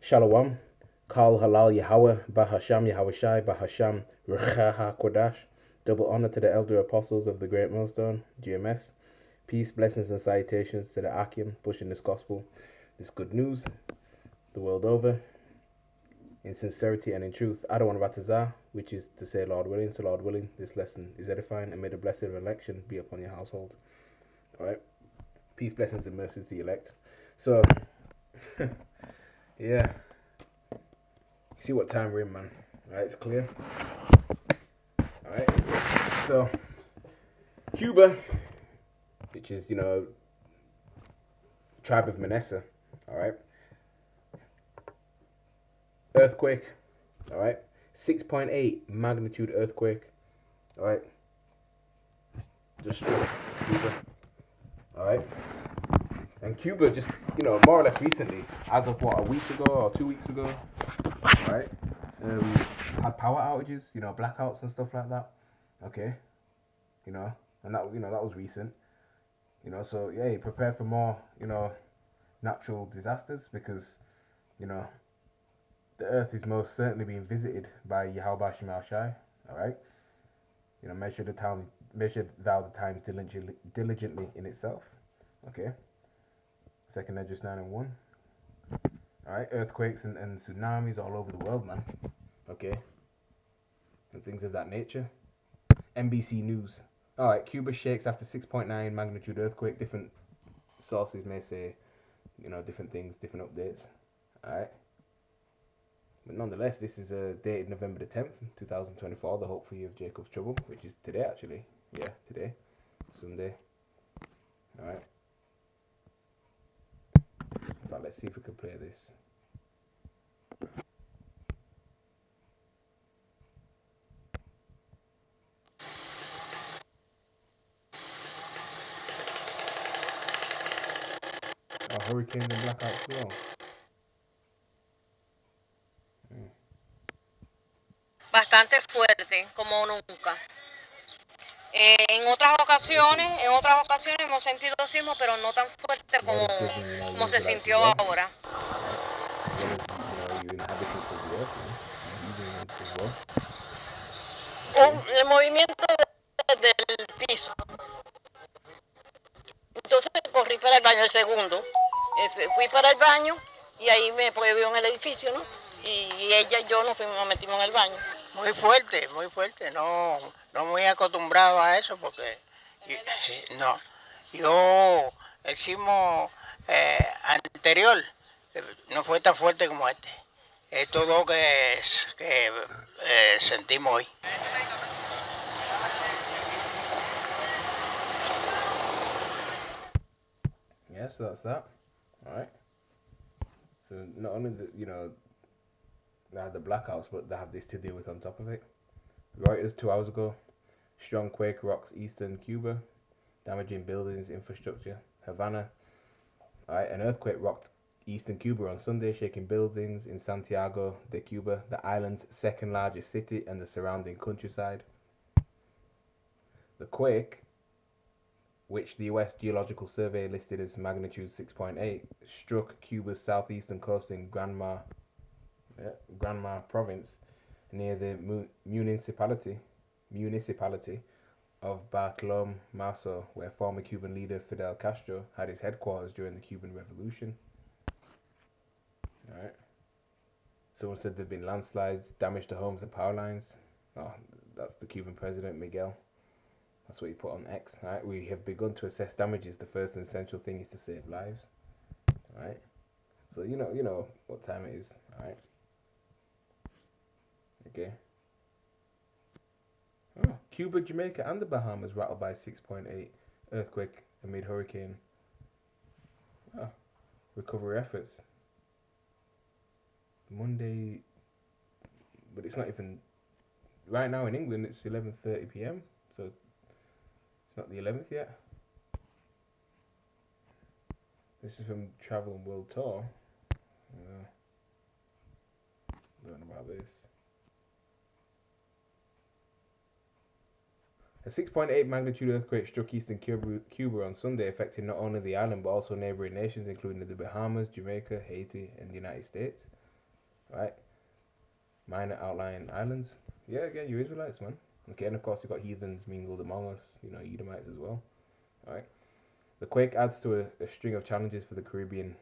Shalom, Kal Halal Yahweh, Bahasham Yahweh Shai, Bahasham Rechaha Kodash. Double honor to the elder apostles of the Great Millstone, GMS. Peace, blessings, and salutations to the Akim pushing this gospel, this good news, the world over, in sincerity and in truth. Adawan Batazah, which is to say, Lord willing. So, Lord willing, this lesson is edifying, and may the blessed election be upon your household. Alright? Peace, blessings, and mercies to the elect. So, yeah. See what time we're in, man. Alright, it's clear. Alright. So, Cuba, which is, tribe of Manasseh. Alright. Earthquake. Alright. 6.8 magnitude earthquake. Alright. Just struck Cuba. Alright. And Cuba just, more or less recently, as of what, a week ago or 2 weeks ago, right? Had power outages, blackouts and stuff like that. Okay. And that was recent. So yeah, prepare for more, natural disasters because, the earth is most certainly being visited by Yahweh Shemel Shai. Alright. Measure thou the time diligently in itself. Okay. Second Edges 9 and 1. Alright, earthquakes and tsunamis all over the world, man. Okay. And things of that nature. NBC News. Alright, Cuba shakes after 6.9 magnitude earthquake. Different sources may say, different things, different updates. Alright. But nonetheless, this is dated November the 10th, 2024, the hopeful year of Jacob's trouble, which is today actually. Yeah, today. Sunday. Alright. In fact, let's see if we can play this. Oh, hurricanes and blackouts as well. Bastante fuerte, como nunca. En otras ocasiones hemos sentido sismos, pero no tan fuerte Relatives and como se Israelites as sintió well, ahora. right? As well as you inhabitants of the earth, you heathen ones as well. Okay. El movimiento del piso. Entonces corrí para el baño, el segundo. Fui para el baño y ahí me prohibió en el edificio, ¿no? Y ella y yo nos metimos en el baño. Muy fuerte. No muy acostumbrado a eso porque no. Yo, el sismo anterior no fue tan fuerte como este. Estos dos que sentimos hoy. Yeah, so that's that. All right. So not only they have the blackouts, but they have this to deal with on top of it. Reuters 2 hours ago, strong quake rocks eastern Cuba, damaging buildings, infrastructure. Havana. All right, an earthquake rocked eastern Cuba on Sunday, shaking buildings in Santiago de Cuba, the island's second largest city, and the surrounding countryside. The quake, which the US Geological Survey listed as magnitude 6.8, struck Cuba's southeastern coast in Granma province near the municipality of Bartolomé Mazo, where former Cuban leader Fidel Castro had his headquarters during the Cuban Revolution. Alright. Someone said there've been landslides, damage to homes and power lines. Oh, that's the Cuban president, Miguel. That's what he put on X. Alright, we have begun to assess damages. The first and essential thing is to save lives. Alright. So you know what time it is. Alright. Okay. Oh, Cuba, Jamaica, and the Bahamas rattled by 6.8 earthquake amid hurricane. Oh, recovery efforts. Monday, but it's not even right now in England. It's 11:30 p.m. So it's not the 11th yet. This is from Travel and World Tour. Don't know about this. A 6.8 magnitude earthquake struck eastern Cuba on Sunday, affecting not only the island but also neighboring nations, including the Bahamas, Jamaica, Haiti, and the United States. right? Minor outlying islands. Yeah, again, you Israelites, man. Okay, and of course you've got heathens mingled among us, Edomites as well. All right. The quake adds to a string of challenges for the Caribbean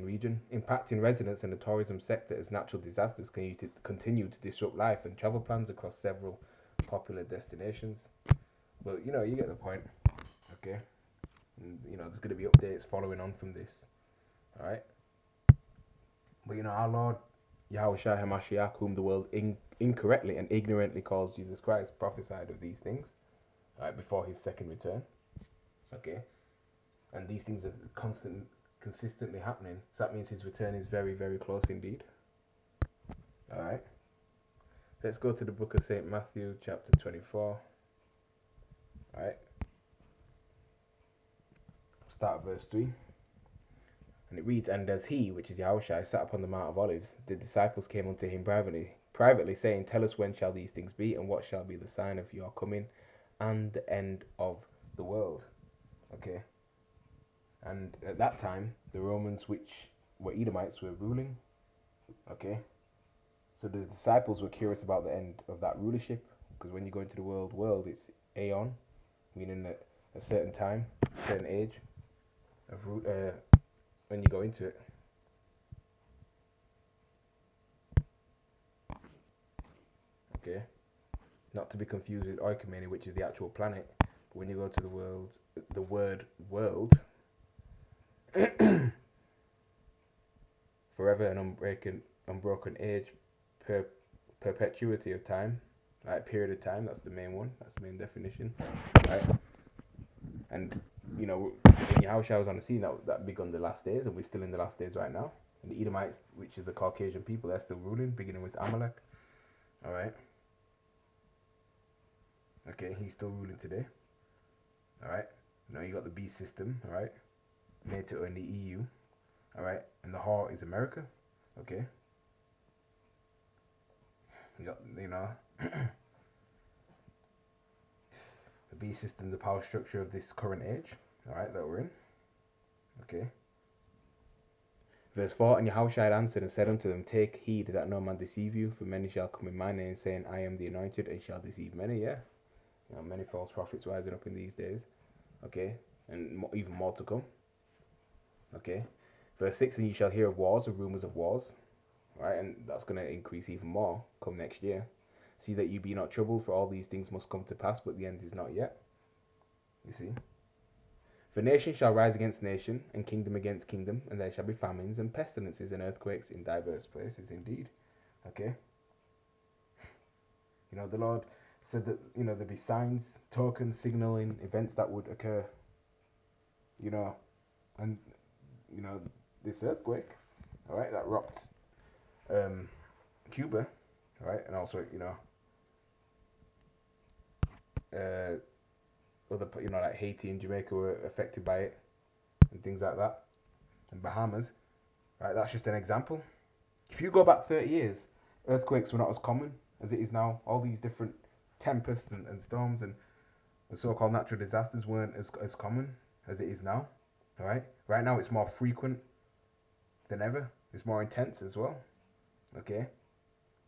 region, impacting residents and the tourism sector as natural disasters continue to disrupt life and travel plans across several popular destinations. But you get the point. Okay, and, there's going to be updates following on from this. All right, but our Lord Yahweh Shai Hamashiach, whom the world incorrectly and ignorantly calls Jesus Christ, prophesied of these things, right, before his second return. Okay, and these things are consistently happening. So that means his return is very, very close indeed. All right. Let's go to the book of St. Matthew, chapter 24. All right. Start at verse 3. And it reads, And as he, which is Yahushua, sat upon the Mount of Olives, the disciples came unto him privately, saying, Tell us when shall these things be, and what shall be the sign of your coming and the end of the world. Okay. And at that time, the Romans, which were Edomites, were ruling. Okay. So the disciples were curious about the end of that rulership, because when you go into the world, it's aeon, meaning a certain time, a certain age of when you go into it. Okay, not to be confused with oikomene, which is the actual planet. But when you go to the word world, forever and unbroken age, perpetuity of time, like period of time. That's the main one. That's the main definition, right? And when Yahushua was on the scene, that begun the last days, and we're still in the last days right now. And the Edomites, which is the Caucasian people, they're still ruling, beginning with Amalek. All right. Okay, he's still ruling today. All right. You got the beast system. All right. NATO and the EU. All right. And the heart is America. Okay. You got the beast system, the power structure of this current age. All right, that we're in. Okay. Verse 4, And Yahushua had answered and said unto them, Take heed that no man deceive you, for many shall come in my name, saying, I am the anointed, and shall deceive many. Yeah, many false prophets rising up in these days. Okay, and even more to come. Okay, verse 6, And ye shall hear of wars, of rumors of wars. Right, and that's going to increase even more come next year. See that you be not troubled, for all these things must come to pass, but the end is not yet. You see? For nation shall rise against nation, and kingdom against kingdom, and there shall be famines and pestilences and earthquakes in diverse places indeed. Okay? The Lord said that, there'd be signs, tokens, signaling, events that would occur. And, this earthquake, alright, that rocked Cuba, right, and also, other, like Haiti and Jamaica were affected by it, and things like that, and Bahamas, right, that's just an example. If you go back 30 years, earthquakes were not as common as it is now. All these different tempests and storms and the so-called natural disasters weren't as common as it is now. Alright? Right now it's more frequent than ever. It's more intense as well. Okay?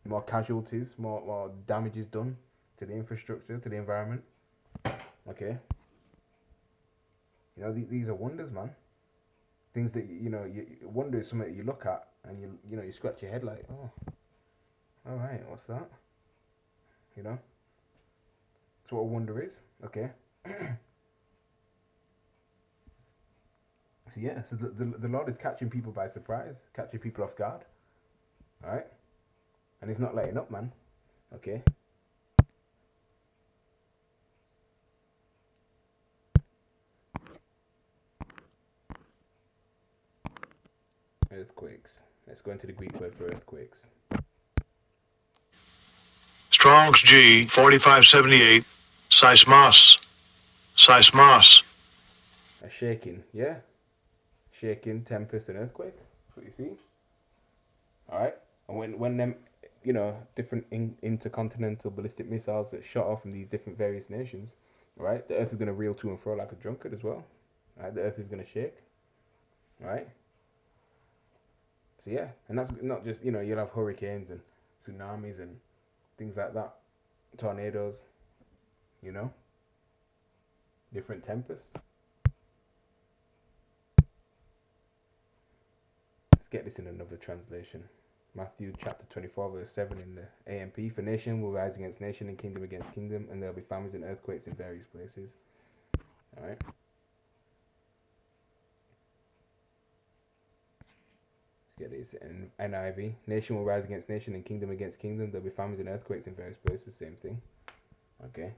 More casualties, more damages done to the infrastructure, to the environment. Okay? These are wonders, man. Things that wonder is something that you look at and you scratch your head like, oh, all right, what's that? That's what a wonder is. Okay. So yeah, so the Lord is catching people by surprise, catching people off guard. All right, and He's not letting up, man. Okay. Earthquakes. Let's go into the Greek word for earthquakes. Strong's G 4578, seismos. Seismos. A shaking, yeah. Shaking, tempest, and earthquake. That's what you see. All right, and when them, different intercontinental ballistic missiles that shot off from these different various nations, right? The Earth is gonna reel to and fro like a drunkard as well. Right, the Earth is gonna shake. Right. So yeah, and that's not just, you'll have hurricanes and tsunamis and things like that, tornadoes, you know, different tempests. Let's get this in another translation. Matthew chapter 24 verse 7 in the AMP. For nation will rise against nation and kingdom against kingdom, and there'll be famines and earthquakes in various places. Alright. Let's get this in NIV. Nation will rise against nation and kingdom against kingdom. There'll be famines and earthquakes in various places. Same thing. Okay.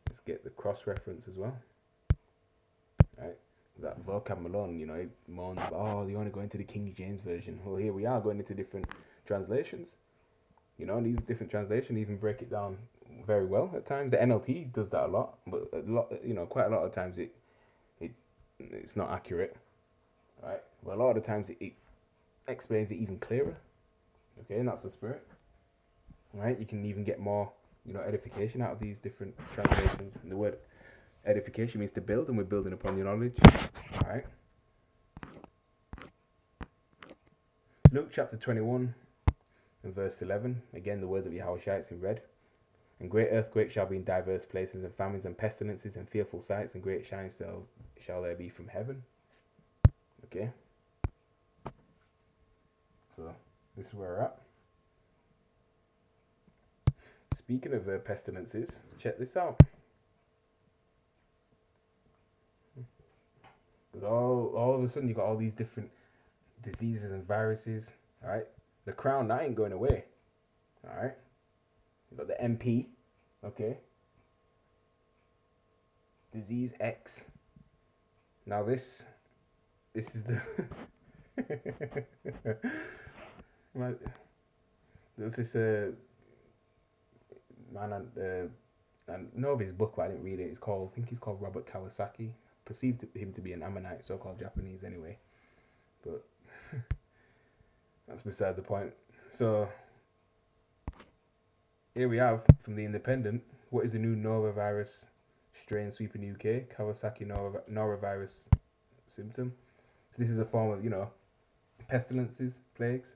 Let's get the cross reference as well. Right. That vocab Malone, it moans about, oh, they only go into the King James version. Well, here we are going into different translations. These different translations even break it down very well at times. The NLT does that a lot, but quite a lot of times it's not accurate, right? But a lot of the times it explains it even clearer. Okay, and that's the spirit, right? You can even get more, edification out of these different translations. And the word edification means to build, and we're building upon your knowledge. All right. Luke chapter 21 and verse 11. Again, the words of Yahushua in red. And great earthquakes shall be in diverse places, and famines and pestilences and fearful sights, and great shines shall there be from heaven. Okay. So this is where we're at. Speaking of pestilences, check this out. Because all of a sudden you got all these different diseases and viruses. All right. The crown that ain't going away. All right. You got the MP. Okay. Disease X. Now this is the there's this man, I know of his book, but I didn't read it. I think he's called Robert Kawasaki. Perceived him to be an Ammonite, so-called Japanese anyway. But that's beside the point. So here we have from the Independent. What is the new norovirus strain sweeping the UK? Kawasaki norovirus symptom. So this is a form of, pestilences, plagues.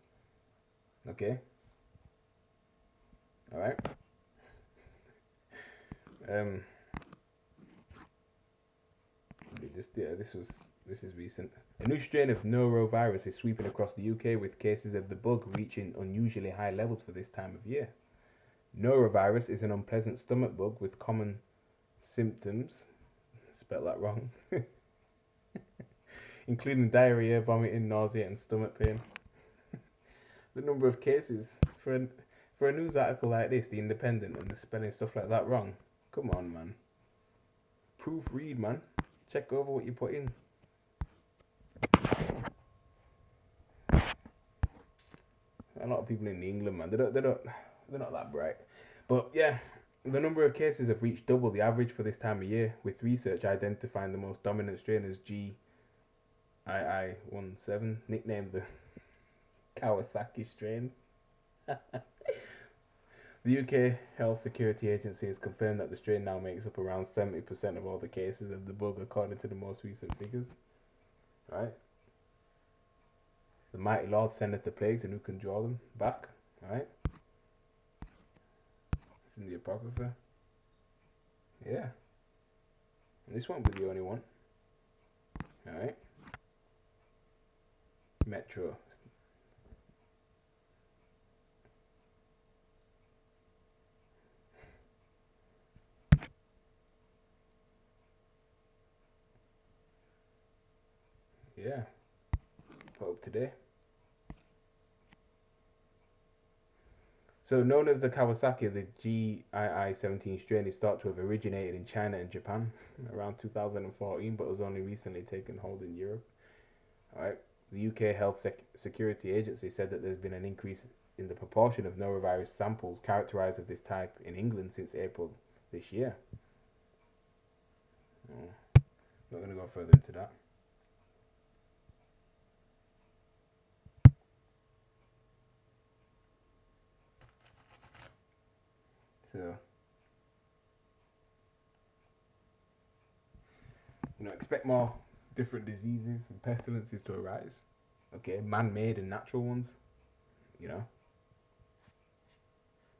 Okay. All right. This is recent. A new strain of norovirus is sweeping across the UK, with cases of the bug reaching unusually high levels for this time of year. Norovirus is an unpleasant stomach bug with common symptoms, spell that wrong, including diarrhea, vomiting, nausea, and stomach pain. The number of cases for a news article like this, The Independent, and the spelling stuff like that wrong. Come on, man. Proofread, man. Check over what you put in. A lot of people in England, man, they're not that bright. But yeah, the number of cases have reached double the average for this time of year, with research identifying the most dominant strain as GII17, nicknamed the Kawasaki strain. The UK Health Security Agency has confirmed that the strain now makes up around 70% of all the cases of the bug, according to the most recent figures. Right? The mighty Lord sendeth the plagues, and who can draw them back? Right? It's in the Apocrypha. Yeah. And this won't be the only one. Alright. Metro. Yeah. Put up today. So known as the Kawasaki, the GII17 strain is thought to have originated in China and Japan around 2014, but was only recently taken hold in Europe. Alright. The UK Health Security Agency said that there's been an increase in the proportion of norovirus samples characterized of this type in England since April this year. Not going to go further into that. So, expect more different diseases and pestilences to arise. Okay, man-made and natural ones. You know.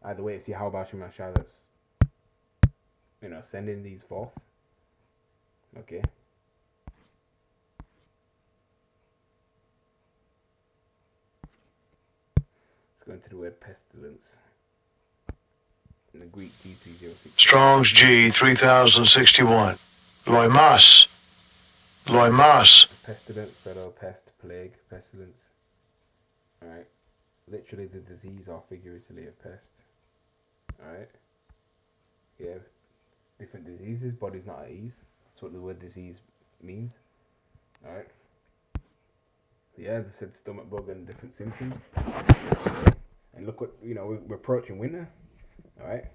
Either way, see how about you, Masha, that's sending these forth. Okay. Let's go into the word pestilence. In the Greek G306. Strong's G 3061. Loimas. Loimas. Pestilence, fellow, pest, plague, pestilence. Alright. Literally the disease or figuratively a pest. Alright. Yeah. Different diseases, body's not at ease. That's what the word disease means. Alright. Yeah, they said stomach bug and different symptoms. And look what, we're approaching winter. Alright.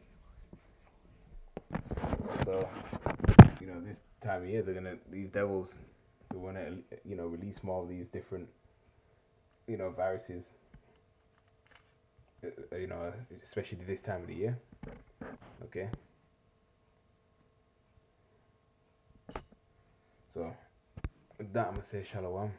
So, this time of year, these devils, they want to, release more of these different, viruses, especially this time of the year. Okay. So, with that, I'm going to say shalom.